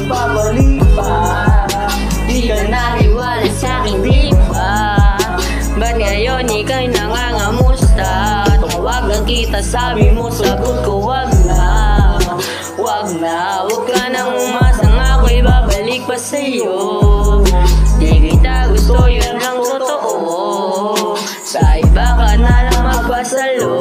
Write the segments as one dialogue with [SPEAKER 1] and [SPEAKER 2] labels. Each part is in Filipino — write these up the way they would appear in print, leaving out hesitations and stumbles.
[SPEAKER 1] babalik pa. Di ka naniwala sa'kin, di ba? Ba't ngayon ika'y nangangamusta? Tawagan kita, sabi mo, sagot ko wag na. Wag na, wag ka nang umasang ako'y babalik pa sa'yo. Di kita gusto, yun ang totoo. Sa iba ka na lang magpasalo.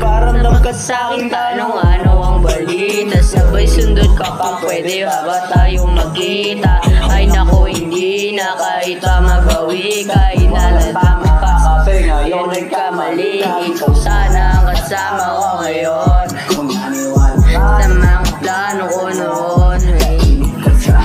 [SPEAKER 1] Paramdam ka sa'kin, tanong ano ang balita. Sabay sundot ka pa, pwede ba tayong magkita? Ay nako, hindi na kahita magawi. Kahit nalatama ka kasi ngayon nagkamali. Ikaw sana ang kasama ko ngayon. Kung naniwala sa mga plano ko noon,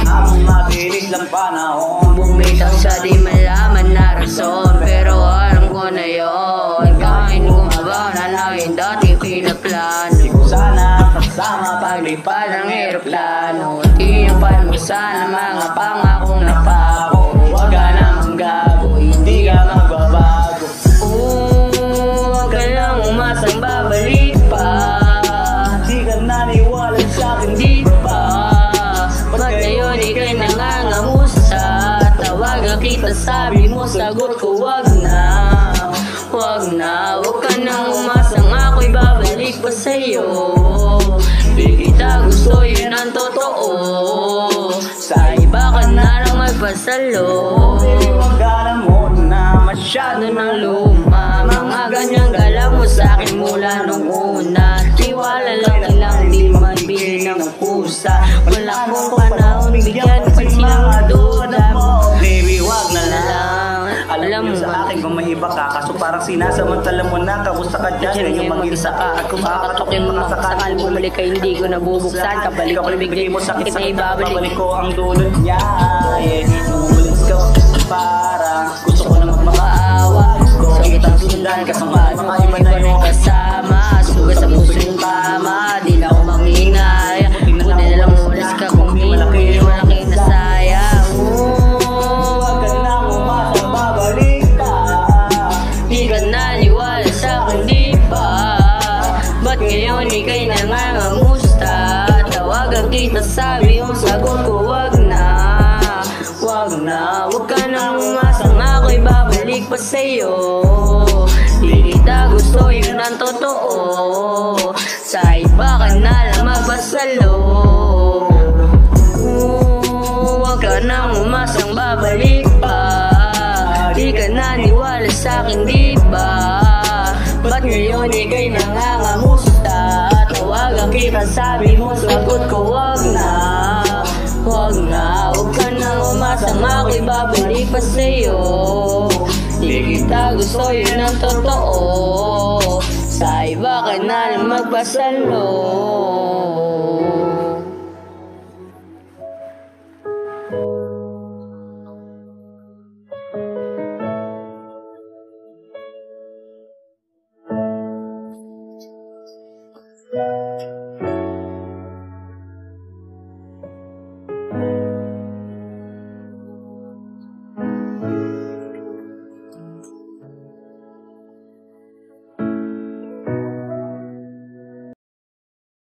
[SPEAKER 1] ang mabilis lang panahon. Bumitaw sa di malaman na rason, pero alam ko na yun. Kahit gumawa na lang yung dati pinaplano. Di ko sana kasama paglipad ng aeroplano. Tinapal mo sana mga pangakong napako. Huwag ka namang gago, hindi ka magbabago. Huwag ka lang umasang babalik pa. Di ka naniwala sa'kin, di ba? Ba't ngayon ika'y nangangamusta? Tawagan kita, sabi mo, sagot ko wag na. Wag na, wag ka nang umasang ako'y babalik pa sa'yo. Di kita gusto, yun ang totoo. Sa iba ka na lang magpasalo. Wag ka na muna, masyado na luma. Mga ganyang galaw mo sa'kin mula nung una. Tiwala lang nilang di mabili ng pusa. Wala kong panahon, bigyan pa silang duda. Baby, wag na lang. Alam mo sa akin kung may iba ka, kaso parang sinasamantala mo na. Kamusta ka dyan, ngayon mag-isa ka. At kung makakatok yung mga sakali bumalik ka, hindi ko nabubuksan. Kabalik ko bigay mo sakit na ibabalik ko ang dulot niya. Bumulis ka parang gusto ko na magmakaawa. Gusto kitang sundan, kasama mga iba na yung kasama. Sugat sa puso yung tama, di na ako manghinaya. Buti na lang umalis ka kung hindi malaki na sayang. Huwag ka na umasang babalik ka. Di ka naniwala sa'kin, di ba? Ba't ngayon ika'y nangangamusta? Tawagan kita, sabi mo, sagot ko wag na. Wag na, wag ka nang umasang ako'y babalik pa sa'yo. Di kita gusto, yun ang totoo. Sa iba ka na lang magpasalo. Wag ka nang umasang babalik pa. Di ka naniwala sa'kin, di ba? Ba't ngayon ika'y nangangamusta? Tawagan kita, sabi mo, sagot ko wag na. Wag na, wag ka nang umasang ako'y babalik pa sa'yo. Di kita gusto, yun ang totoo. Sa iba ka na lang magpasalo.